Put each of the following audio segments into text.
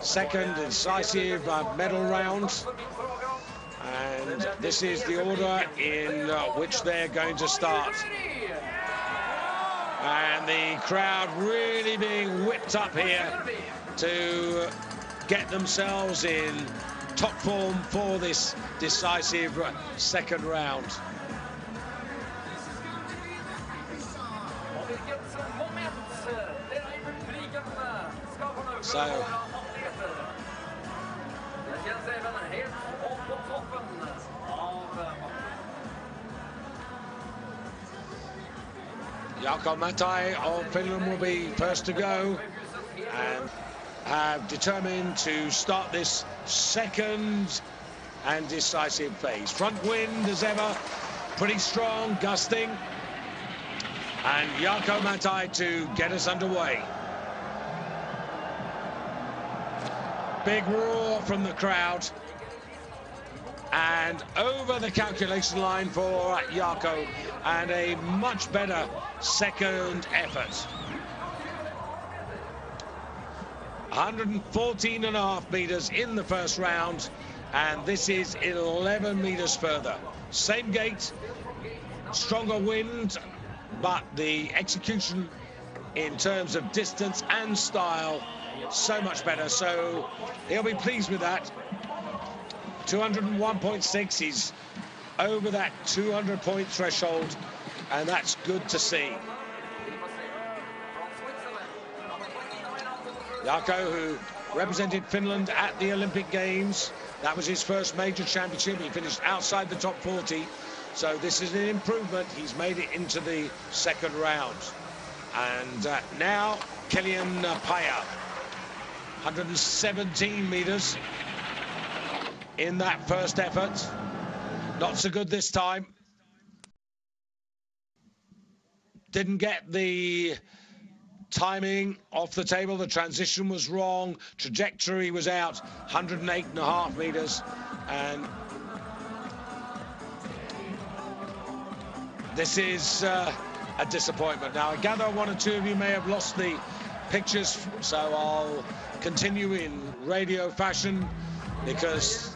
second decisive medal round. And this is the order in which they're going to start. And the crowd really being whipped up here to get themselves in top form for this decisive second round. So Jaakko Matai of Finland will be first to go and have determined to start this second and decisive phase. Front wind as ever, pretty strong, gusting, and Jaakko Matai to get us underway. Big roar from the crowd, and over the calculation line for Jaakko, and a much better second effort. 114.5 meters in the first round, and this is 11 meters further. Same gate, stronger wind, but the execution in terms of distance and style so much better, so he'll be pleased with that. 201.6, he's over that 200-point threshold, and that's good to see. Jaakko, who represented Finland at the Olympic Games, that was his first major championship. He finished outside the top 40, so this is an improvement. He's made it into the second round. And now Kilian Paya, 117 meters in that first effort. Not so good this time. Didn't get the timing off the table. The transition was wrong. Trajectory was out. 108.5 meters. And this is a disappointment. Now, I gather one or two of you may have lost the pictures, so I'll continue in radio fashion because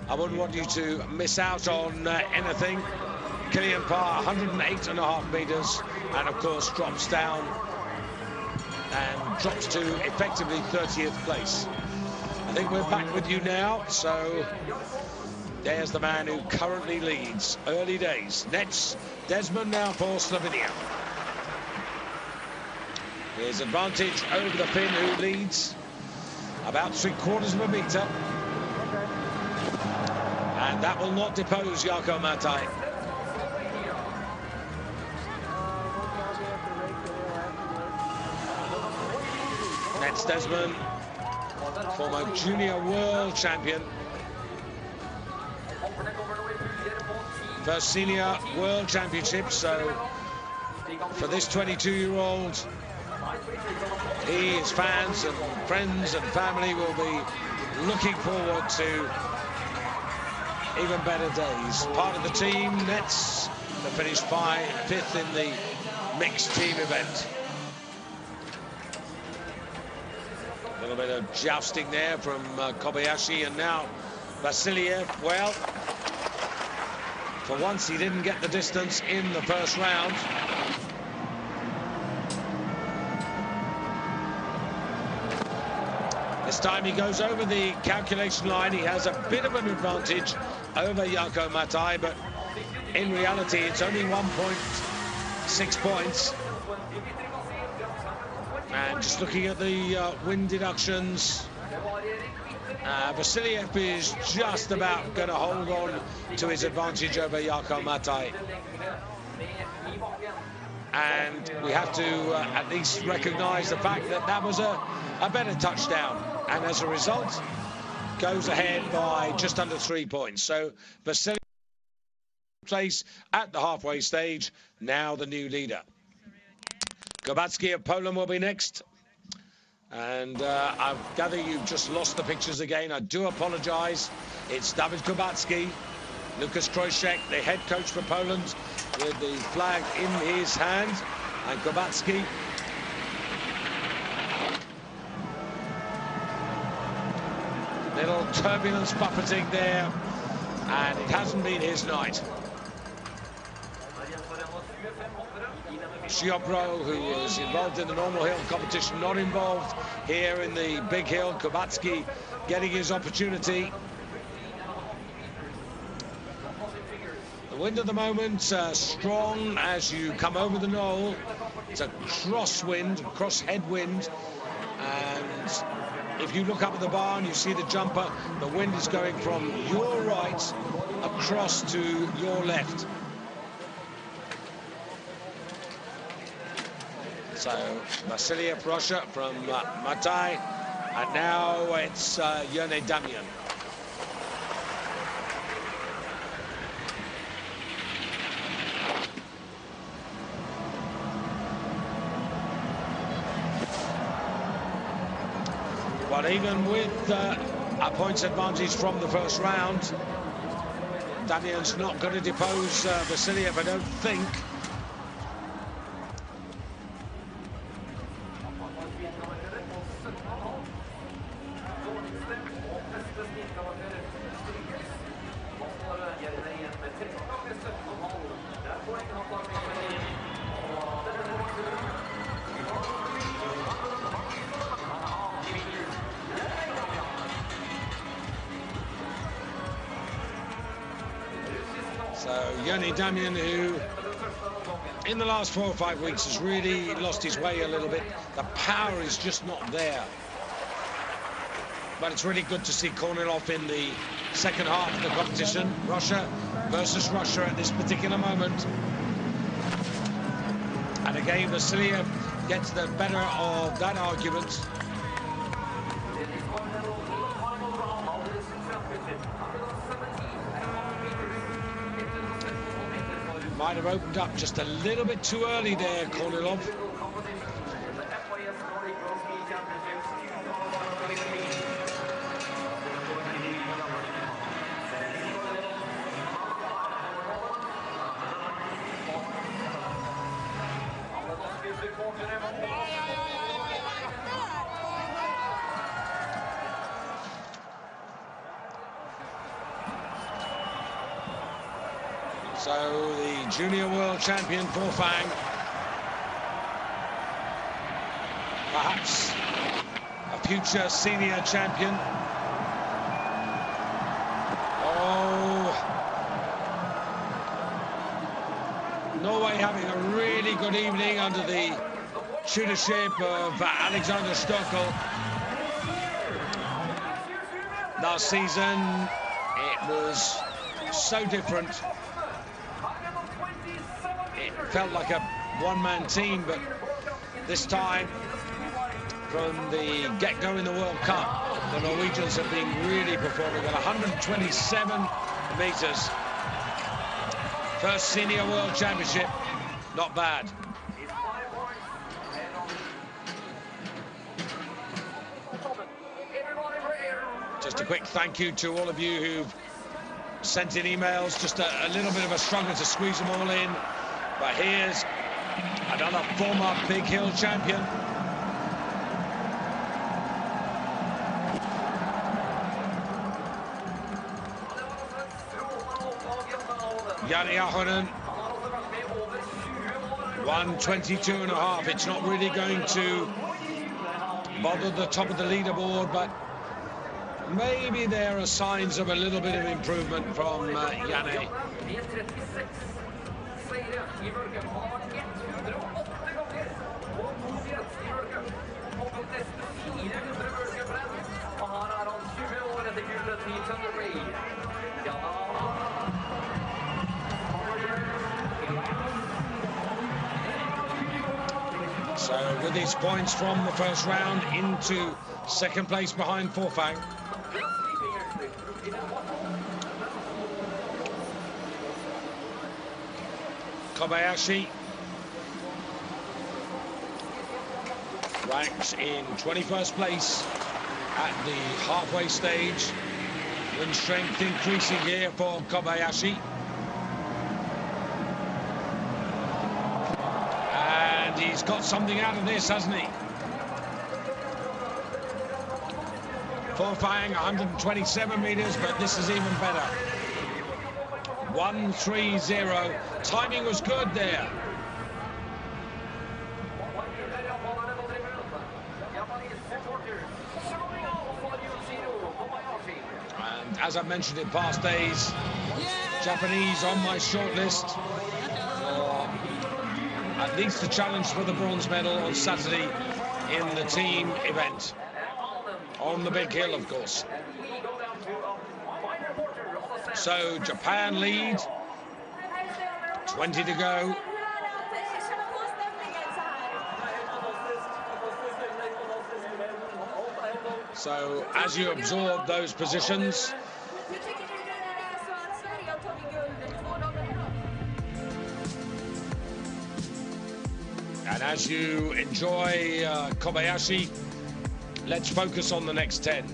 I wouldn't want you to miss out on anything. Kilian Paya, 108.5 meters, and of course drops down and drops to effectively 30th place. I think we're back with you now, so there's the man who currently leads. Early days. Nets Desmond now for Slovenia. His advantage over the Finn, who leads about 3/4 of a meter. And that will not depose Jaakko Matai. Nets Desmond, former junior world champion. First senior world championship, so for this 22-year-old, he, his fans and friends and family will be looking forward to even better days. Part of the team, Nets, that finished 5th in the mixed team event. A little bit of jousting there from Kobayashi, and now Vasiliev. Well, for once he didn't get the distance in the first round. This time he goes over the calculation line. He has a bit of an advantage over Jaakko Matai, but in reality it's only 1.6 points. And just looking at the wind deductions, Vasiliev is just about going to hold on to his advantage over Jaakko Matai. And we have to at least recognise the fact that that was a better touchdown. And as a result, goes ahead by just under 3 points. So Vasiliev place at the halfway stage, now the new leader. Kubacki of Poland will be next. And I gather you've just lost the pictures again. I do apologise. It's David Kubacki, Lukas Krojcek, the head coach for Poland, with the flag in his hand. And Kubacki Little turbulence buffeting there, and it hasn't been his night. Shiobro, who is involved in the normal hill competition, not involved here in the big hill. Kubatski getting his opportunity. The wind at the moment, strong as you come over the knoll. It's a crosswind, cross-head wind, and if you look up at the barn, you see the jumper. The wind is going from your right across to your left. So Vasiliev, Russia from Matai, and now it's Yone Damian. But even with a points advantage from the first round, Damian's not going to depose Vasiliev, I don't think. So Yone Damian, who in the last 4 or 5 weeks has really lost his way a little bit. The power is just not there. But it's really good to see Kornilov in the second half of the competition. Russia versus Russia at this particular moment. And again, Vasiliev gets the better of that argument. Might have opened up just a little bit too early there, Kornilov. So the junior world champion Forfang, perhaps a future senior champion. Oh, Norway having a really good evening under the tutorship of Alexander Stokkel. Last season it was so different. It felt like a one-man team, but this time, from the get-go in the World Cup, the Norwegians have been really performing at 127 meters. First senior world championship, not bad. Just a quick thank you to all of you who've sent in emails. Just a little bit of a struggle to squeeze them all in. But here's another former Big Hill champion. Jari Ahonen, 122.5. It's not really going to bother the top of the leaderboard, but maybe there are signs of a little bit of improvement from Janne. So with his points from the first round into second place behind Forfang. Kobayashi ranks in 21st place at the halfway stage. Wind strength increasing here for Kobayashi. And he's got something out of this, hasn't he? Forfang 127 meters, but this is even better. 1:30. Timing was good there. And as I mentioned in past days, Japanese on my shortlist for at least the challenge for the bronze medal on Saturday in the team event. On the big hill, of course. So Japan lead. 20 to go. So as you absorb those positions, and as you enjoy Kobayashi, let's focus on the next 10.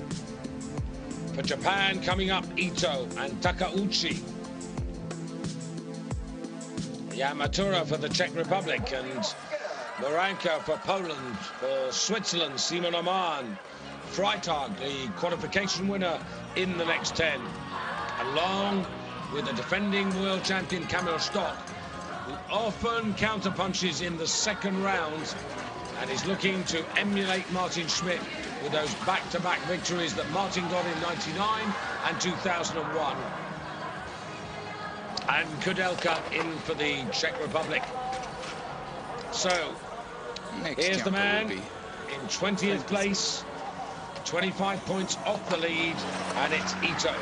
For Japan, coming up, Ito and Takauchi. Yamatura for the Czech Republic, and Moranka for Poland. For Switzerland, Simon Amann. Freitag, the qualification winner in the next 10. Along with the defending world champion Kamil Stoch, who often counterpunches in the second round, and is looking to emulate Martin Schmidt with those back-to-back victories that Martin got in '99 and 2001. And Kudelka in for the Czech Republic. So, here's the man in 20th place, 25 points off the lead, and it's Ito.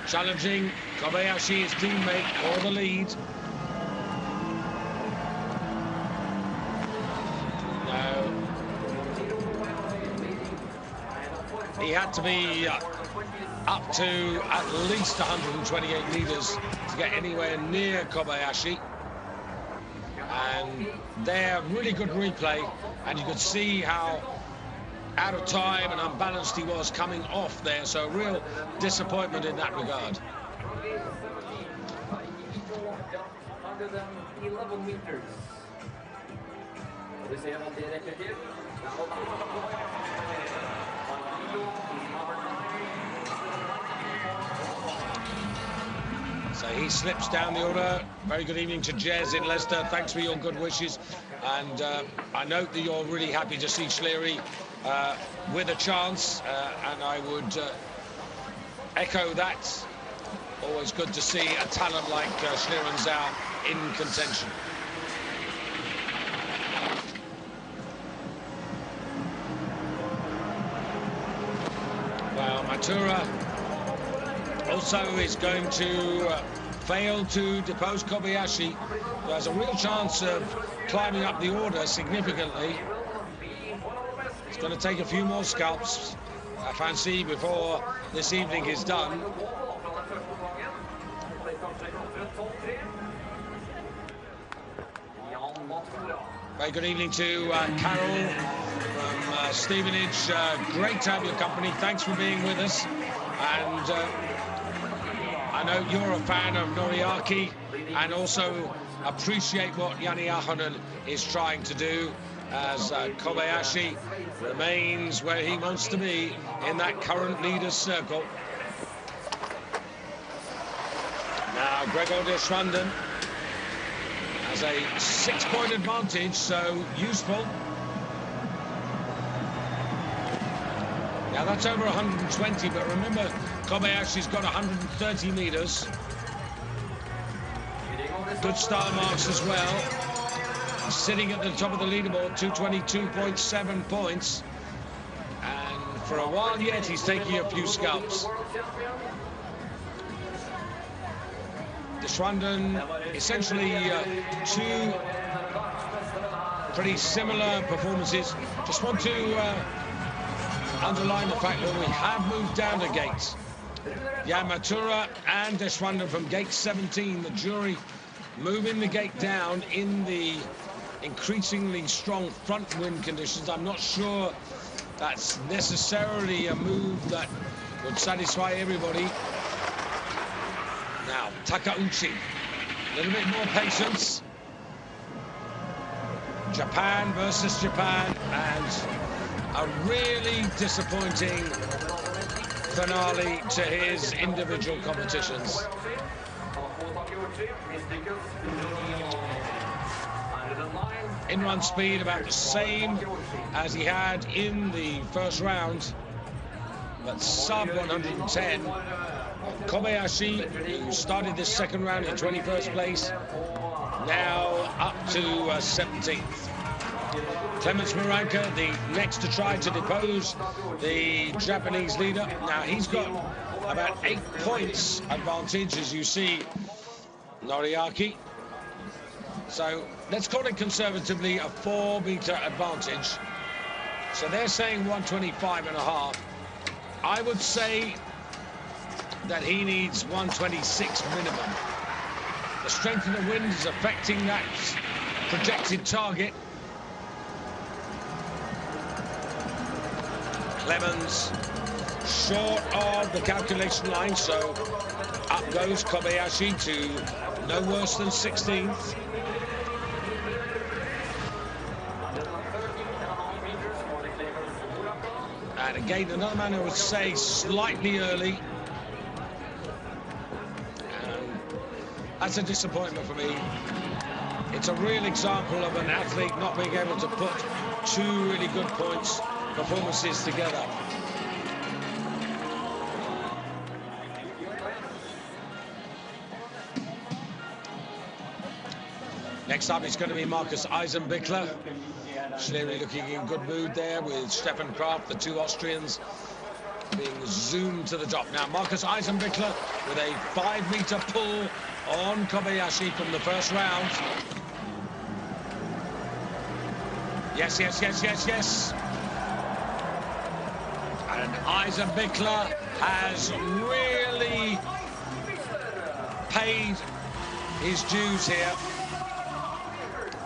Challenging Kobayashi, his teammate, for the lead. No. He had to be up to at least 128 meters to get anywhere near Kobayashi. And there, really good replay, and you could see how out of time and unbalanced he was coming off there, so real disappointment in that regard. 11 meters. So he slips down the order. Very good evening to Jez in Leicester. Thanks for your good wishes. And I note that you're really happy to see Schlery with a chance. And I would echo that. Always good to see a talent like Schlierenzau in contention. Well, Matura also is going to fail to depose Kobayashi, who has a real chance of climbing up the order significantly. It's going to take a few more scalps, I fancy, before this evening is done. Very good evening to Carol from Stevenage. Great to have your company. Thanks for being with us. And I know you're a fan of Noriaki and also appreciate what Jani Ahonen is trying to do, as Kobayashi remains where he wants to be in that current leader's circle. Now Gregor Deschwanden has a 6-point advantage, so useful. Now that's over 120, but remember, Kobayashi's got 130 meters. Good star marks as well. He's sitting at the top of the leaderboard, 222.7 points. And for a while yet, he's taking a few scalps. Deschwanden, essentially two pretty similar performances. Just want to underline the fact that we have moved down the gates. Yamatura and Deschwanden from gate 17, the jury moving the gate down in the increasingly strong front wind conditions. I'm not sure that's necessarily a move that would satisfy everybody. Now, Takauchi, a little bit more patience. Japan versus Japan, and A really disappointing finale to his individual competitions. In-run speed about the same as he had in the first round, but sub 110. Kobayashi, who started this second round in 21st place, now up to 17th. Clemens Moranka, the next to try to depose the Japanese leader. Now he's got about 8 points advantage, as you see Noriaki. So let's call it conservatively a 4-meter advantage. So they're saying 125.5. I would say that he needs 126 minimum. The strength of the wind is affecting that projected target. Clemens short of the calculation line, so up goes Kobayashi to no worse than 16th. And again, another man who would say slightly early. And that's a disappointment for me. It's a real example of an athlete not being able to put 2 really good performances together. Next up is going to be Marcus Eisenbichler. Schlery looking in good mood there with Stefan Kraft, the 2 Austrians, being zoomed to the top. Now Marcus Eisenbichler with a 5-meter pull on Kobayashi from the first round. Yes, yes, yes, yes, yes. And Eisenbichler has really paid his dues here.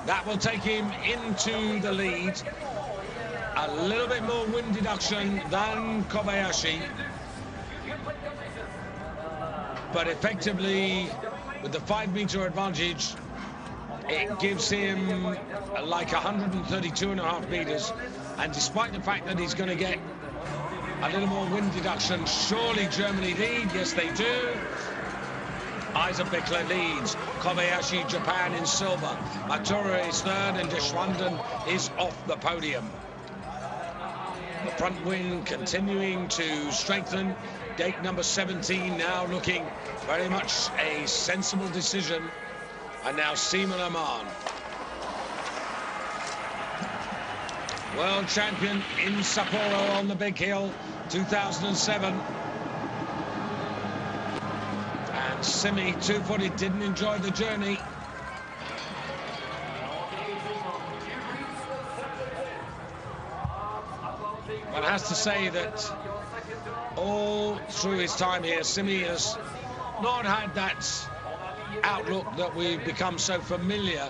That will take him into the lead. A little bit more wind deduction than Kobayashi. But effectively, with the 5-meter advantage, it gives him like 132.5 meters. And despite the fact that he's going to get a little more wind deduction, surely Germany lead. Yes, they do. Eisenbichler leads. Kobayashi, Japan in silver. Matura is third, and Deschwanden is off the podium. The front wind continuing to strengthen. Gate number 17 now looking very much a sensible decision. And now Seaman Aman. World champion in Sapporo on the big hill, 2007. And Simi, 2-footed, didn't enjoy the journey. One has to say that all through his time here, Simi has not had that outlook that we've become so familiar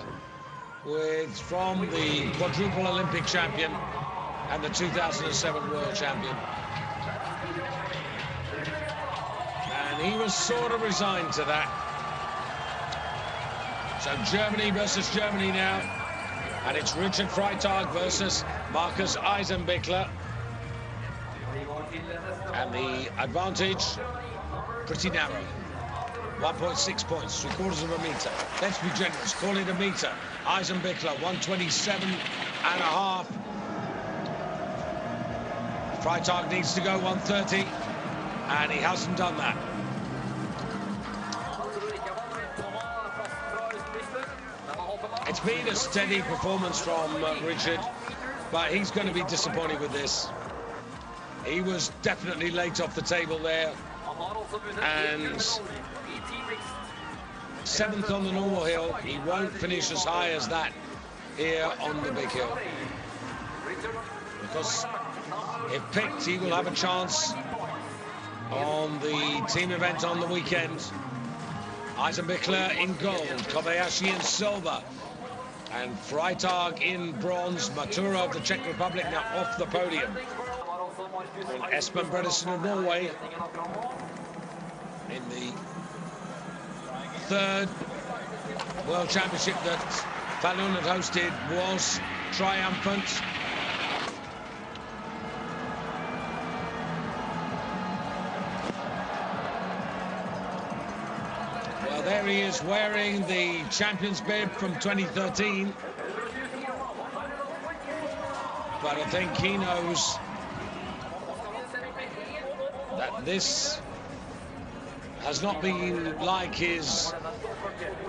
with from the quadruple Olympic champion and the 2007 world champion. And he was sort of resigned to that. So Germany versus Germany now. And it's Richard Freitag versus Marcus Eisenbichler. And the advantage, pretty narrow. 1.6 points, 3/4 of a meter. Let's be generous, call it a meter. Eisenbichler, 127.5. Freitag needs to go 130, and he hasn't done that. It's been a steady performance from Richard, but he's going to be disappointed with this. He was definitely late off the table there, and 7th on the normal hill. He won't finish as high as that here on the big hill, because if picked, he will have a chance on the team event on the weekend. Eisenbichler in gold, Kobayashi in silver, and Freitag in bronze. Matura of the Czech Republic now off the podium. And Espen Bredesen of Norway in the 3rd World Championship that Falun had hosted was triumphant. there he is wearing the champion's bib from 2013. But I think he knows that this has not been like his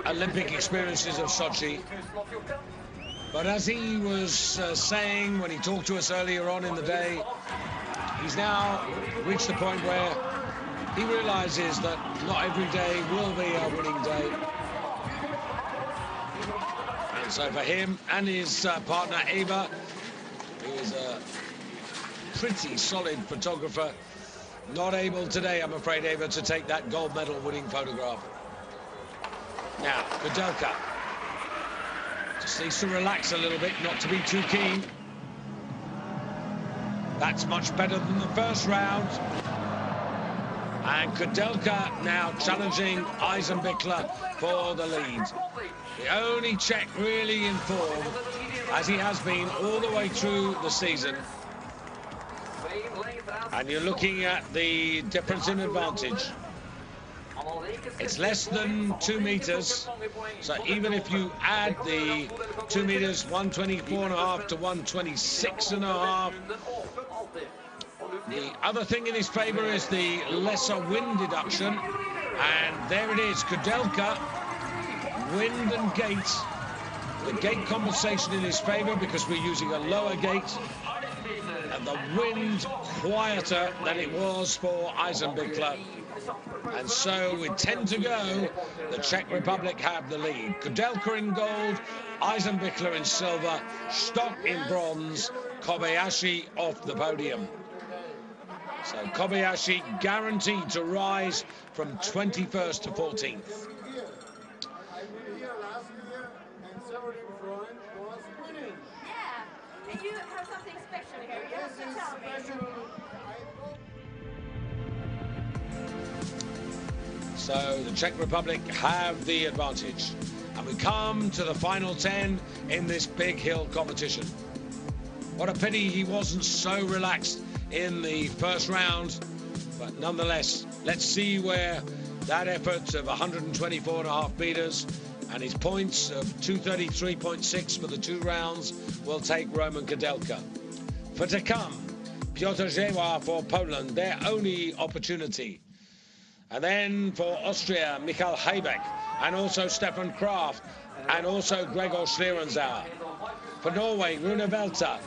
Olympic experiences of Sochi. But as he was saying when he talked to us earlier on in the day, he's now reached the point where he realizes that not every day will be a winning day. And so for him and his partner Eva, who is a pretty solid photographer, not able today, I'm afraid, Eva, to take that gold medal winning photograph. Now, Kudelka just needs to relax a little bit, not to be too keen. That's much better than the first round. And Kudelka now challenging Eisenbichler for the lead. The only Czech really in form, as he has been all the way through the season. And you're looking at the difference in advantage. It's less than 2 meters. So even if you add the 2 meters, 124.5 to 126.5. The other thing in his favor is the lesser wind deduction. And there it is, Kudelka, wind and gate. The gate compensation in his favor because we're using a lower gate. And the wind quieter than it was for Eisenbichler. And so with 10 to go, the Czech Republic have the lead. Kudelka in gold, Eisenbichler in silver, Stock in bronze, Kobayashi off the podium. So Kobayashi guaranteed to rise from 21st to 14th. Did you have something special here? You have to tell me. So the Czech Republic have the advantage. And we come to the final 10 in this big hill competition. What a pity he wasn't so relaxed in the first round. But nonetheless, let's see where that effort of 124.5 meters and his points of 233.6 for the 2 rounds will take Roman Kudelka. For to come, Piotr Żeła for Poland, their only opportunity. And then for Austria, Michael Heibeck, and also Stefan Kraft, and also Gregor Schlierenzauer. For Norway, Rune Velta,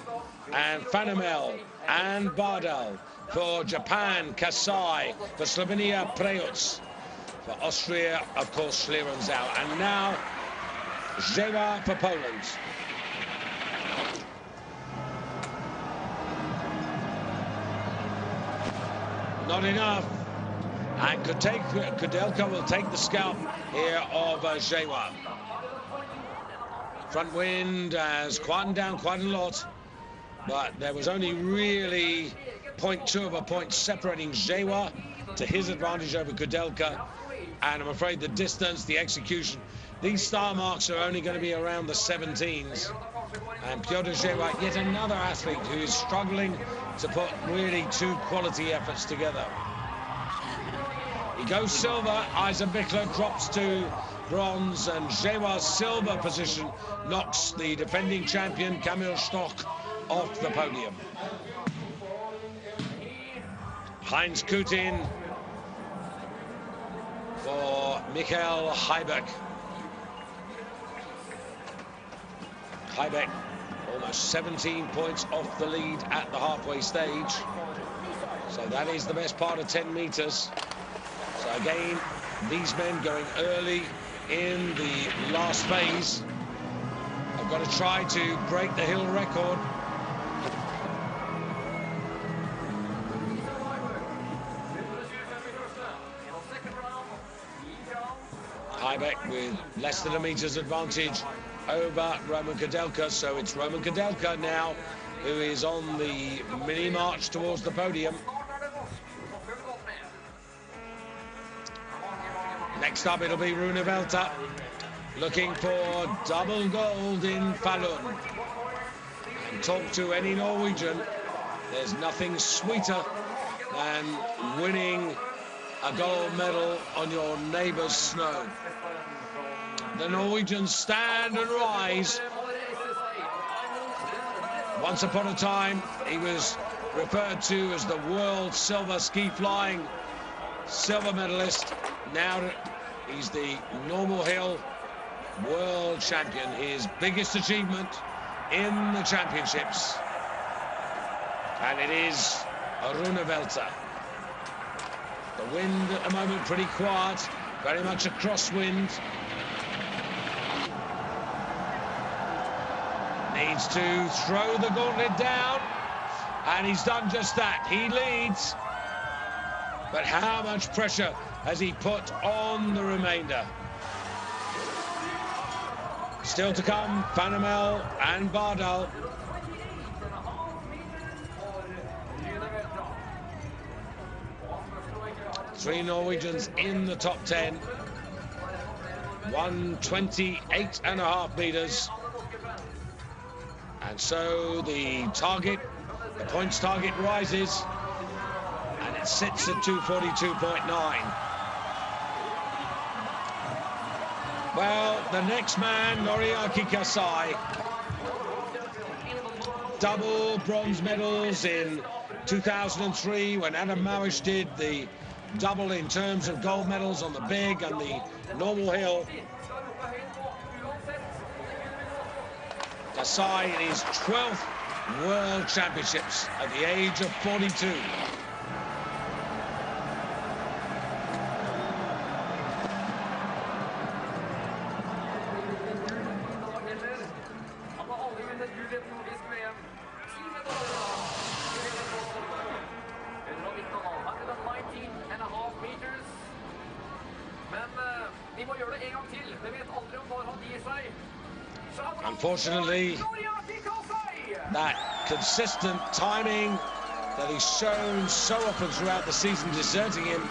and Fanamel, and Bardal. For Japan, Kasai. For Slovenia, Preuts. For Austria, of course, Schlierenzauer. And now, Żeła for Poland. Not enough. And Kudelka will take the scalp here of Żeła. Front wind has quietened down quite a lot, but there was only really 0.2 of a point separating Żeła to his advantage over Kudelka. And I'm afraid the distance, the execution, these star marks are only going to be around the 17s. And Piotr Żeła, yet another athlete who is struggling to put really 2 quality efforts together. He goes silver, Eisenbichler drops to bronze, and Żeła's silver position knocks the defending champion, Kamil Stoch, off the podium. Heinz Kutin for Michael Heibeck. Heibeck almost 17 points off the lead at the halfway stage. So that is the best part of 10 meters. So again, these men going early in the last phase have got to try to break the hill record. Heibeck with less than a meter's advantage over Roman Kudelka. So it's Roman Kudelka now who is on the mini march towards the podium. Next up, it'll be Rune Velta, looking for double gold in Falun. And talk to any Norwegian, there's nothing sweeter than winning a gold medal on your neighbour's snow. The Norwegians stand and rise. Once upon a time, he was referred to as the world silver ski flying silver medalist. Now he's the normal hill world champion, his biggest achievement in the championships. And it is Rune Velta. The wind at the moment pretty quiet, very much a crosswind. Needs to throw the gauntlet down, and he's done just that. He leads, but how much pressure has he put on the remainder? Still to come, Fanamel and Bardal. Three Norwegians in the top 10. 128.5 meters. And so the target, the points target rises, and it sits at 242.9. Well, the next man, Noriaki Kasai, double bronze medals in 2003 when Adam Mawish did the double in terms of gold medals on the big and the normal hill. Kasai in his 12th World Championships at the age of 42. Unfortunately, that consistent timing that he's shown so often throughout the season deserting him.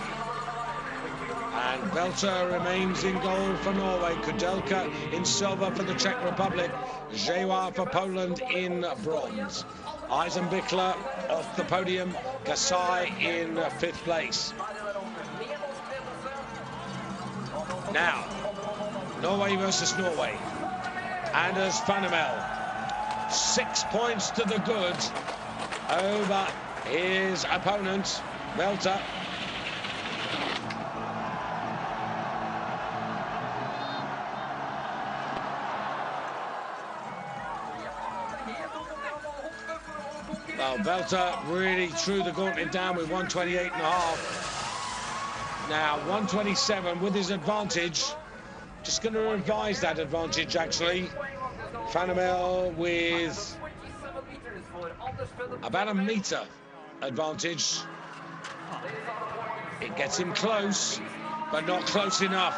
And Velta remains in gold for Norway, Kudelka in silver for the Czech Republic, Jewa for Poland in bronze. Eisenbichler off the podium, Kasai in 5th place. Now, Norway versus Norway. Anders Fanamel, 6 points to the good over his opponent, Velta. Well, Velta really threw the gauntlet down with 128.5. Now, 127 with his advantage. Just going to revise that advantage, actually. Fanamel with about a metre advantage. It gets him close, but not close enough.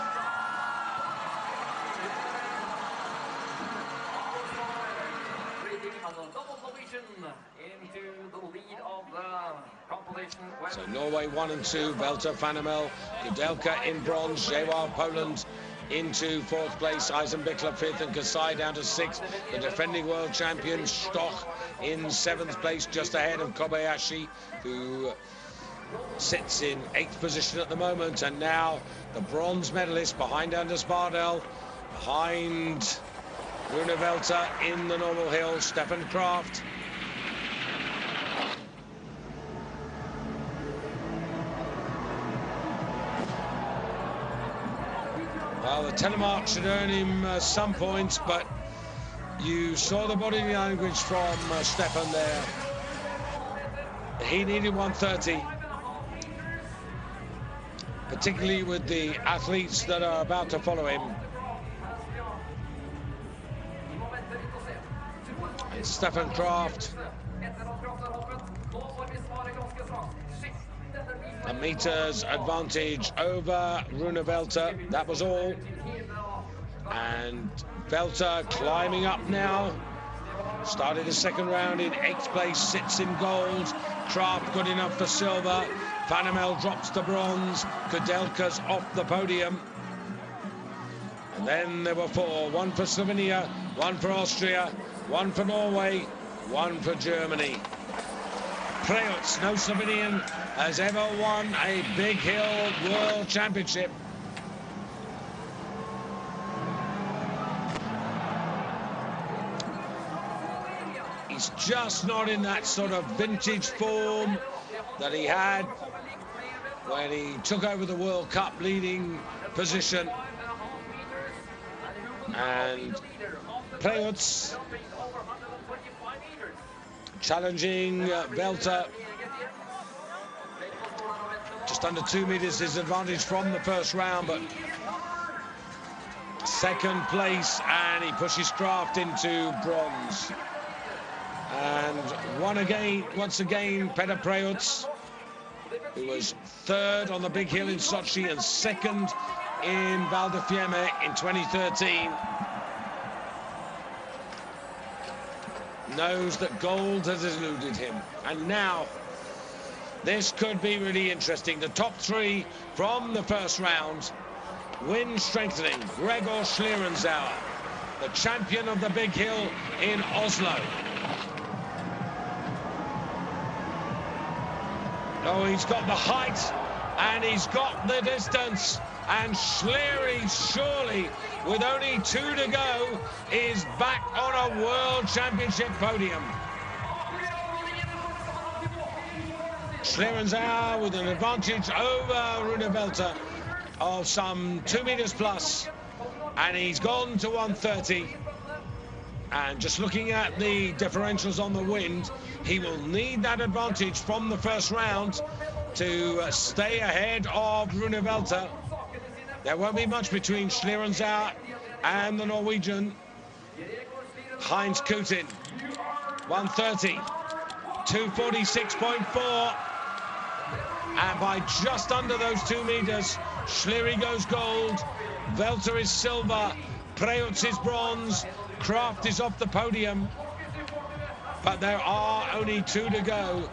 So Norway 1 and 2, Velta, Fanamel, Kudelka in bronze, Jewa, Poland into 4th place, Eisenbichler 5th, and Kasai down to 6th. The defending world champion Stoch in 7th place, just ahead of Kobayashi, who sits in 8th position at the moment. And now the bronze medalist behind Anders Bardal, behind Rune Velta in the normal hill, Stefan Kraft. Well, the telemark should earn him some points, but you saw the body language from Stefan there. He needed 130, particularly with the athletes that are about to follow him. It's Stefan Kraft. A meter's advantage over Rune Velta, that was all. And Velta climbing up now. Started the second round in 8th place, sits in gold. Kraft good enough for silver. Fanamel drops to bronze. Kudelka's off the podium. And then there were 4, 1 for Slovenia, 1 for Austria, 1 for Norway, 1 for Germany. Preutz, no Slovenian, has ever won a Big Hill World Championship. He's just not in that sort of vintage form that he had when he took over the World Cup leading position. And Preuts challenging Welter. Just under 2 meters his advantage from the first round, but second place, and he pushes Kraft into bronze. And once again, Peter Preuts, who was third on the Big Hill in Sochi and second in Val di Fiemme in 2013, knows that gold has eluded him. And now this could be really interesting. The top three from the first round, wind strengthening. Gregor Schlierenzauer, the champion of the Big Hill in Oslo. Oh, he's got the height and he's got the distance. And Schlery, surely, with only 2 to go, is back on a World Championship podium. Schlierenzauer with an advantage over Rune Welter of some 2 meters plus, and he's gone to 130. And just looking at the differentials on the wind, he will need that advantage from the first round to stay ahead of Rune Welter. There won't be much between Schlierenzauer and the Norwegian Heinz Kutin. 130, 246.4. And by just under those 2 meters, Schlery goes gold, Welter is silver, Preuts is bronze, Kraft is off the podium. But there are only 2 to go.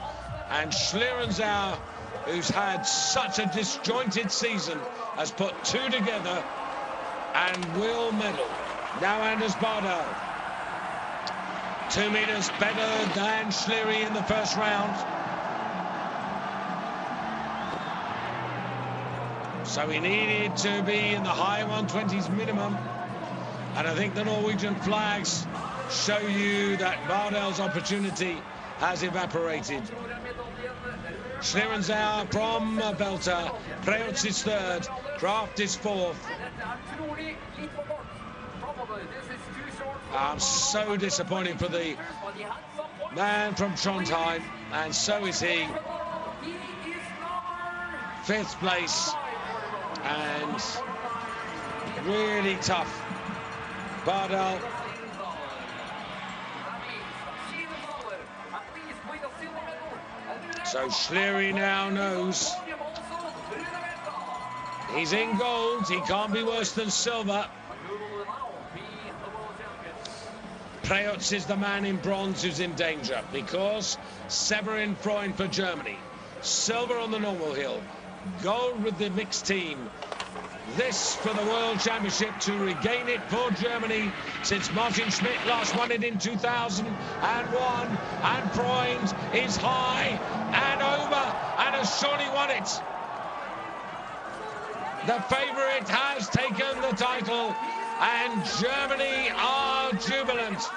And Schlierenzauer, who's had such a disjointed season, has put 2 together and will medal. Now Anders Bardal. 2 meters better than Schlery in the first round. So he needed to be in the high 120s minimum. And I think the Norwegian flags show you that Bardal's opportunity has evaporated. Schlierenzauer from Welter, Preuts is third, Kraft is fourth. I'm so disappointed for the man from Trondheim, and so is he. 5th place, and really tough. Bardal. So Schlery now knows he's in gold. He can't be worse than silver. Preuts is the man in bronze who's in danger, because Severin Freund for Germany. Silver on the normal hill. Gold with the mixed team. This for the World Championship, to regain it for Germany since Martin Schmidt last won it in 2001. And Freund is high and over and has surely won it. The favourite has taken the title, and Germany are jubilant.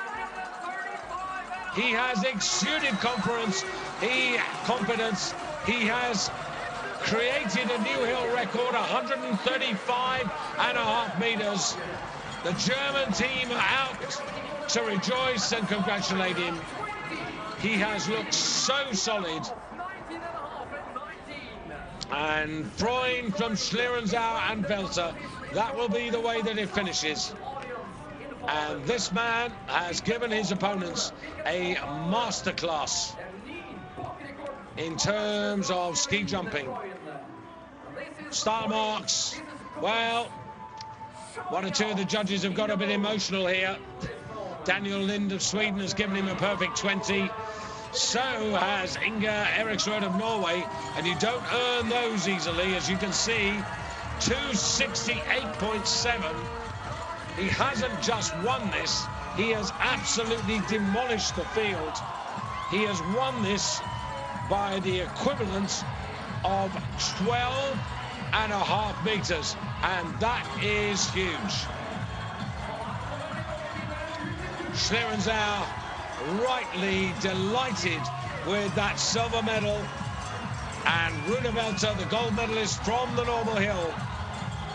He has exuded confidence. He has created a new hill record, 135.5 meters. The German team are out to rejoice and congratulate him. He has looked so solid. And Freund from Schlierenzauer and Welter, that will be the way that it finishes. And this man has given his opponents a masterclass in terms of ski jumping. Star marks, well, 1 or 2 of the judges have got a bit emotional here. Daniel Lind of Sweden has given him a perfect 20. So has Inga Eriksrud of Norway, and you don't earn those easily, as you can see. 268.7. He hasn't just won this, he has absolutely demolished the field. He has won this by the equivalent of 12.5 meters, and that is huge. Schlierenzauer rightly delighted with that silver medal, and Runewelter, the gold medalist from the normal hill,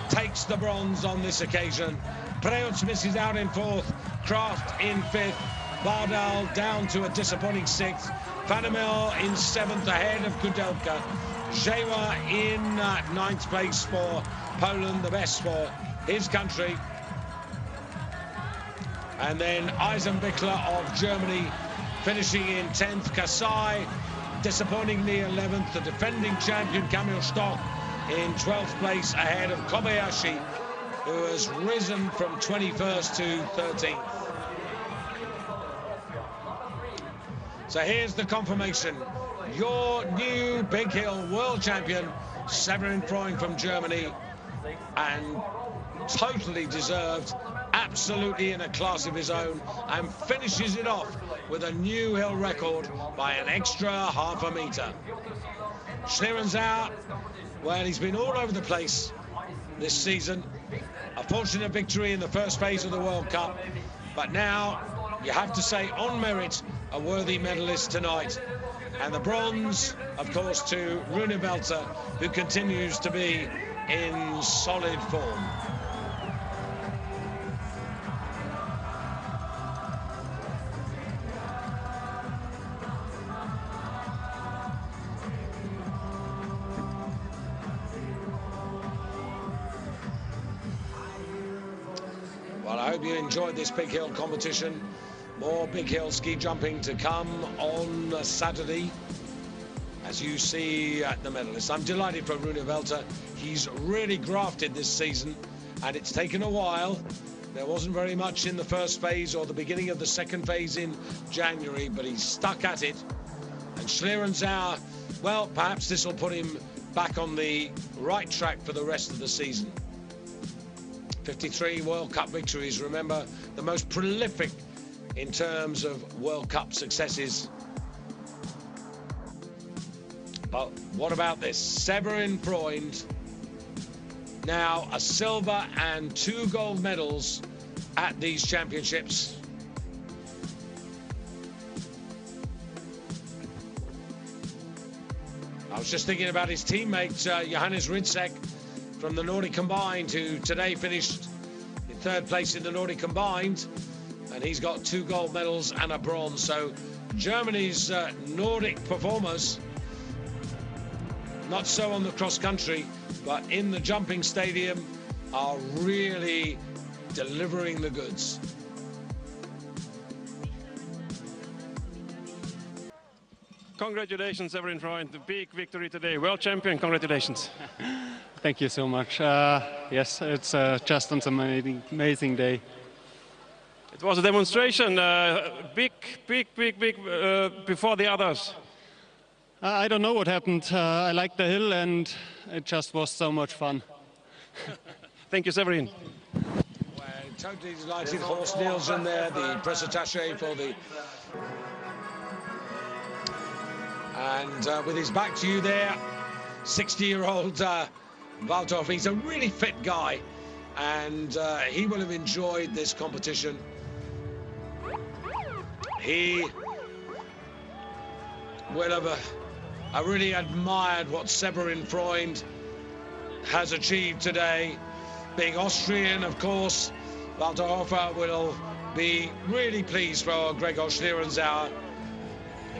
takes the bronze on this occasion. Preutz misses out in 4th, Kraft in 5th, Bardal down to a disappointing 6th, Vandermeer in 7th ahead of Kudelka, Jewa in 9th place for Poland, the best for his country. And then Eisenbichler of Germany finishing in 10th, Kasai disappointingly 11th, the defending champion Kamil Stock in 12th place ahead of Kobayashi, who has risen from 21st to 13th. So here's the confirmation. Your new big hill world champion, Severin Freund from Germany, and totally deserved, absolutely in a class of his own, and finishes it off with a new hill record by an extra ½ meter. Schlierenzauer, well, he's been all over the place this season. A fortunate victory in the first phase of the World Cup, but now you have to say on merit a worthy medalist tonight. And the bronze, of course, to Runewelter, who continues to be in solid form. Well, I hope you enjoyed this big hill competition. More big hill ski jumping to come on Saturday, as you see the medalists. I'm delighted for Runewelter. He's really grafted this season, and it's taken a while. There wasn't very much in the first phase or the beginning of the second phase in January, but he's stuck at it. And Schlierenzauer, well, perhaps this will put him back on the right track for the rest of the season. 53 World Cup victories, remember, the most prolific in terms of World Cup successes. But what about this? Severin Freund, now a silver and 2 gold medals at these championships. I was just thinking about his teammate, Johannes Ridsek from the Nordic Combined, who today finished in 3rd place in the Nordic Combined, and he's got 2 gold medals and a bronze. So Germany's Nordic performers, not so on the cross country, but in the jumping stadium, are really delivering the goods. Congratulations, Severin Freund, the big victory today. World champion, congratulations. Thank you so much. Yes, it's just an amazing day. It was a demonstration, big, before the others. I don't know what happened. I liked the hill and it just was so much fun. Thank you, Severin. Well, totally delighted. Horst Nielsen there, the press attaché for the... And with his back to you there, 60-year-old Waldhoff. He's a really fit guy, and he will have enjoyed this competition. He will have really admired what Severin Freund has achieved today. Being Austrian, of course, Waldhoff will be really pleased for Gregor Schlierenzauer.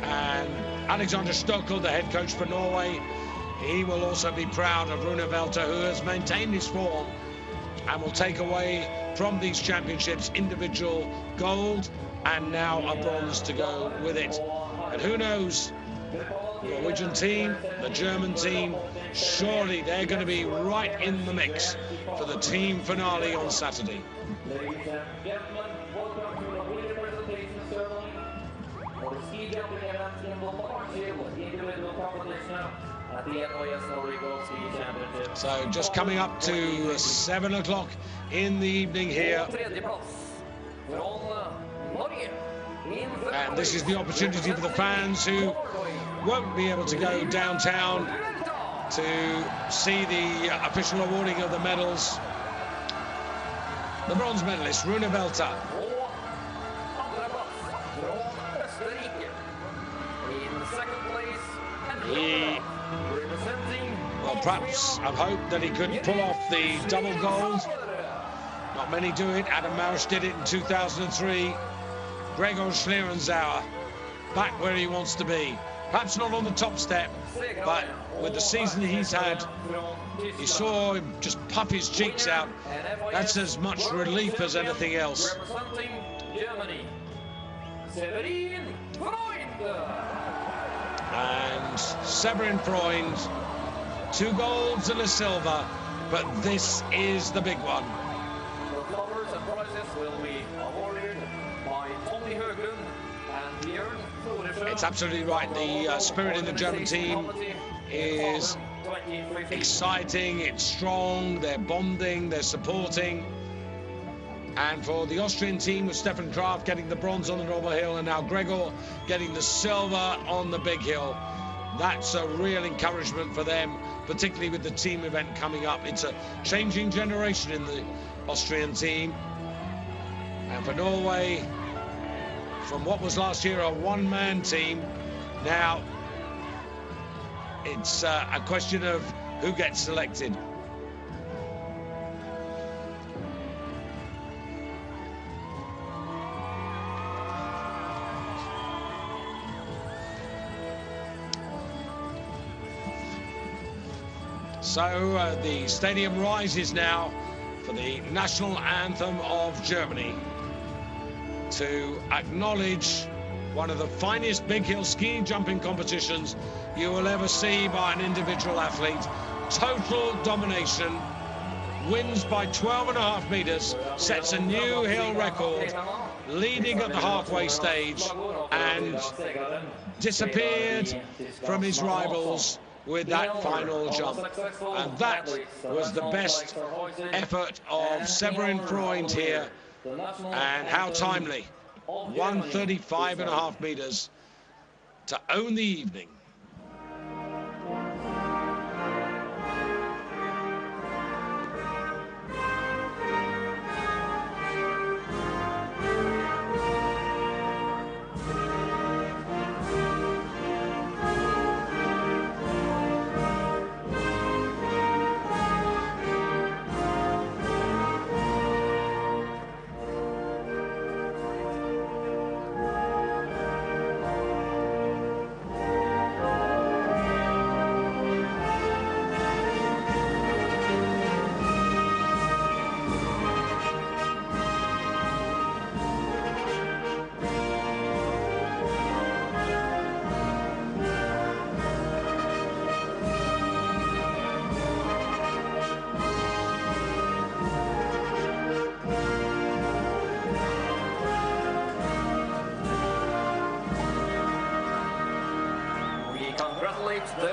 And Alexander Stokkel, the head coach for Norway, he will also be proud of Runewelter, who has maintained his form and will take away from these championships individual gold and now a bronze to go with it. And who knows, the Norwegian team, the German team, surely they're going to be right in the mix for the team finale on Saturday. Ladies and gentlemen, welcome to the winner presentation ceremony for the ski jumping event in the large hill individual competition at the NOS Nordic World Ski Championship. So just coming up to 7 o'clock in the evening here. And this is the opportunity for the fans who won't be able to go downtown to see the official awarding of the medals. The bronze medalist, Rune Velta. He, well, perhaps I've hoped that he could pull off the double gold. Not many do it. Adam Mausch did it in 2003. Gregor Schlierenzauer back where he wants to be. Perhaps not on the top step, but with the season he's had, you saw him just puff his cheeks out. That's as much relief as anything else. And Severin Freund, 2 golds and a silver, but this is the big one. The flowers and prizes will be awarded by Tommy Höglund and Björn Thoresson. It's absolutely right. The spirit in the German team is exciting, it's strong, they're bonding, they're supporting. And for the Austrian team, with Stefan Kraft getting the bronze on the normal hill and now Gregor getting the silver on the big hill, that's a real encouragement for them, particularly with the team event coming up. It's a changing generation in the Austrian team. And for Norway, from what was last year a one-man team, now it's a question of who gets selected. So the stadium rises now for the national anthem of Germany to acknowledge one of the finest big hill ski jumping competitions you will ever see by an individual athlete. Total domination, wins by 12.5 meters, sets a new hill record, leading at the halfway stage, and disappeared from his rivals with that final jump. And that was the best effort of Severin Freund here, and how timely. 135.5 meters to own the evening.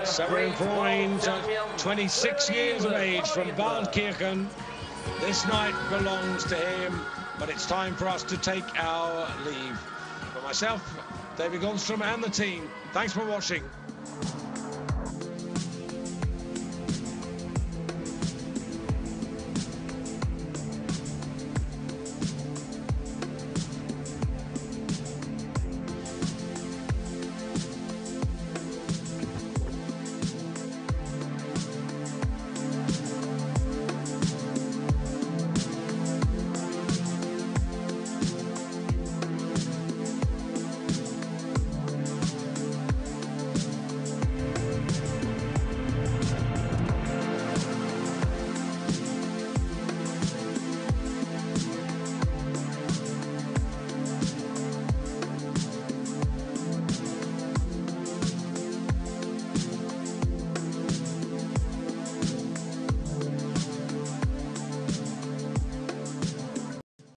Severin Freund, 26 years of age, from Waldkirchen. This night belongs to him, but it's time for us to take our leave. For myself, David Goldstrom and the team, thanks for watching.